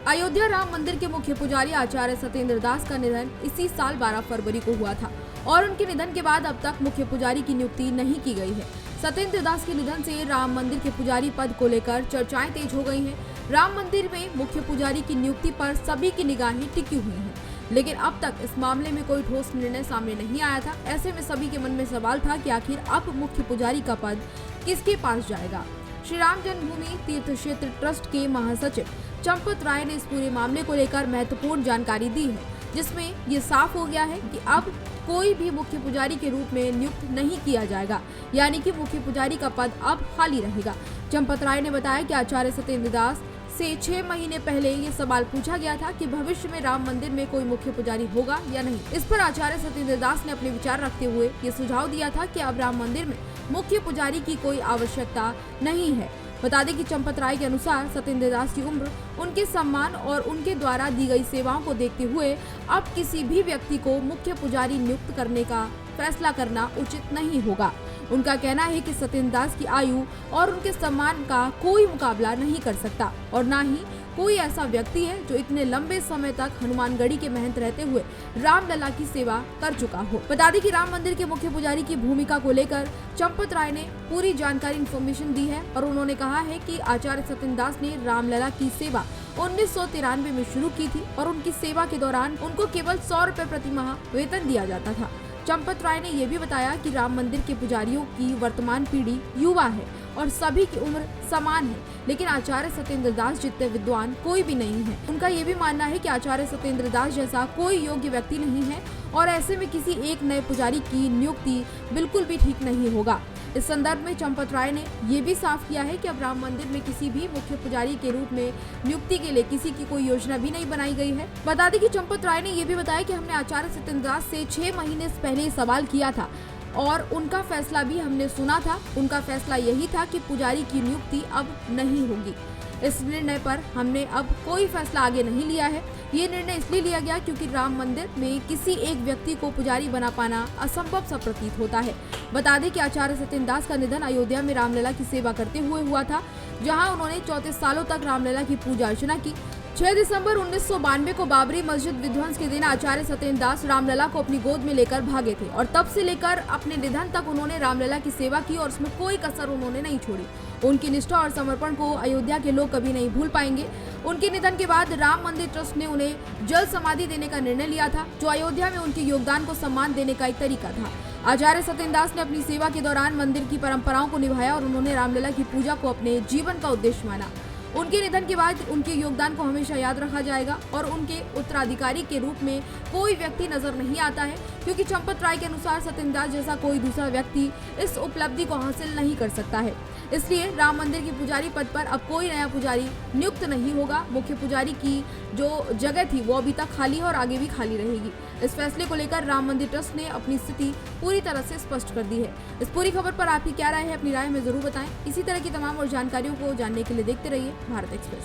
अयोध्या राम मंदिर के मुख्य पुजारी आचार्य सत्येंद्र दास का निधन इसी साल 12 फरवरी को हुआ था और उनके निधन के बाद अब तक मुख्य पुजारी की नियुक्ति नहीं की गई है। सत्येंद्र दास के निधन से राम मंदिर के पुजारी पद को लेकर चर्चाएं तेज हो गई हैं। राम मंदिर में मुख्य पुजारी की नियुक्ति पर सभी की निगाहें टिकी हुई हैं, लेकिन अब तक इस मामले में कोई ठोस निर्णय सामने नहीं आया था। ऐसे में सभी के मन में सवाल था कि आखिर अब मुख्य पुजारी का पद किसके पास जाएगा। श्री राम जन्मभूमि तीर्थ क्षेत्र ट्रस्ट के महासचिव चंपत राय ने इस पूरे मामले को लेकर महत्वपूर्ण जानकारी दी है, जिसमें ये साफ हो गया है कि अब कोई भी मुख्य पुजारी के रूप में नियुक्त नहीं किया जाएगा, यानी कि मुख्य पुजारी का पद अब खाली रहेगा। चंपत राय ने बताया कि आचार्य सत्येंद्र दास से 6 महीने पहले ये सवाल पूछा गया था कि भविष्य में राम मंदिर में कोई मुख्य पुजारी होगा या नहीं। इस पर आचार्य सत्येंद्र दास ने अपने विचार रखते हुए ये सुझाव दिया था कि अब राम मंदिर में मुख्य पुजारी की कोई आवश्यकता नहीं है। बता दें कि चंपत राय के अनुसार सत्येंद्र दास की उम्र, उनके सम्मान और उनके द्वारा दी गई सेवाओं को देखते हुए अब किसी भी व्यक्ति को मुख्य पुजारी नियुक्त करने का फैसला करना उचित नहीं होगा। उनका कहना है कि सत्येंद्र दास की आयु और उनके सम्मान का कोई मुकाबला नहीं कर सकता और न ही कोई ऐसा व्यक्ति है जो इतने लंबे समय तक हनुमानगढ़ी के महंत रहते हुए रामलला की सेवा कर चुका हो। बता दें कि राम मंदिर के मुख्य पुजारी की भूमिका को लेकर चंपत राय ने पूरी जानकारी इन्फॉर्मेशन दी है और उन्होंने कहा है कि आचार्य सत्येंद्र दास ने रामलला की सेवा 1993 में शुरू की थी और उनकी सेवा के दौरान उनको केवल 100 रुपए प्रति माह वेतन दिया जाता था। चंपत राय ने यह भी बताया कि राम मंदिर के पुजारियों की वर्तमान पीढ़ी युवा है और सभी की उम्र समान है, लेकिन आचार्य सत्येंद्र दास जितने विद्वान कोई भी नहीं है। उनका ये भी मानना है कि आचार्य सत्येंद्र दास जैसा कोई योग्य व्यक्ति नहीं है और ऐसे में किसी एक नए पुजारी की नियुक्ति बिल्कुल भी ठीक नहीं होगा। इस संदर्भ में चंपत राय ने ये भी साफ किया है कि अब राम मंदिर में किसी भी मुख्य पुजारी के रूप में नियुक्ति के लिए किसी की कोई योजना भी नहीं बनाई गई है। बता दें कि चंपत राय ने ये भी बताया कि हमने आचार्य सत्येंद्र दास से 6 महीने पहले सवाल किया था और उनका फैसला भी हमने सुना था। उनका फैसला यही था कि पुजारी की नियुक्ति अब नहीं होगी। इस निर्णय पर हमने अब कोई फैसला आगे नहीं लिया है। ये निर्णय इसलिए लिया गया क्योंकि राम मंदिर में किसी एक व्यक्ति को पुजारी बना पाना असंभव सा प्रतीत होता है। बता दें कि आचार्य सत्येंद्र दास का निधन अयोध्या में रामलला की सेवा करते हुए हुआ था, जहां उन्होंने 34 सालों तक रामलला की पूजा अर्चना की। 6 दिसंबर 1992 को बाबरी मस्जिद विध्वंस के दिन आचार्य सत्येंद्र दास रामलला को अपनी गोद में लेकर भागे थे और तब से लेकर अपने निधन तक उन्होंने रामलला की सेवा की और उसमें कोई कसर उन्होंने नहीं छोड़ी। उनकी निष्ठा और समर्पण को अयोध्या के लोग कभी नहीं भूल पाएंगे। उनके निधन के बाद राम मंदिर ट्रस्ट ने उन्हें जल समाधि देने का निर्णय लिया था, जो अयोध्या में उनके योगदान को सम्मान देने का एक तरीका था। आचार्य सत्येंद्र दास ने अपनी सेवा के दौरान मंदिर की परंपराओं को निभाया और उन्होंने रामलला की पूजा को अपने जीवन का उद्देश्य माना। उनके निधन के बाद उनके योगदान को हमेशा याद रखा जाएगा और उनके उत्तराधिकारी के रूप में कोई व्यक्ति नजर नहीं आता है, क्योंकि चंपत राय के अनुसार सत्येंद्र दास जैसा कोई दूसरा व्यक्ति इस उपलब्धि को हासिल नहीं कर सकता है। इसलिए राम मंदिर की पुजारी पद पर अब कोई नया पुजारी नियुक्त नहीं होगा। मुख्य पुजारी की जो जगह थी वो अभी तक खाली है और आगे भी खाली रहेगी। इस फैसले को लेकर राम मंदिर ट्रस्ट ने अपनी स्थिति पूरी तरह से स्पष्ट कर दी है। इस पूरी खबर पर आपकी क्या राय है, अपनी राय में जरूर बताएं। इसी तरह की तमाम और जानकारियों को जानने के लिए देखते रहिए भारत एक्सप्रेस।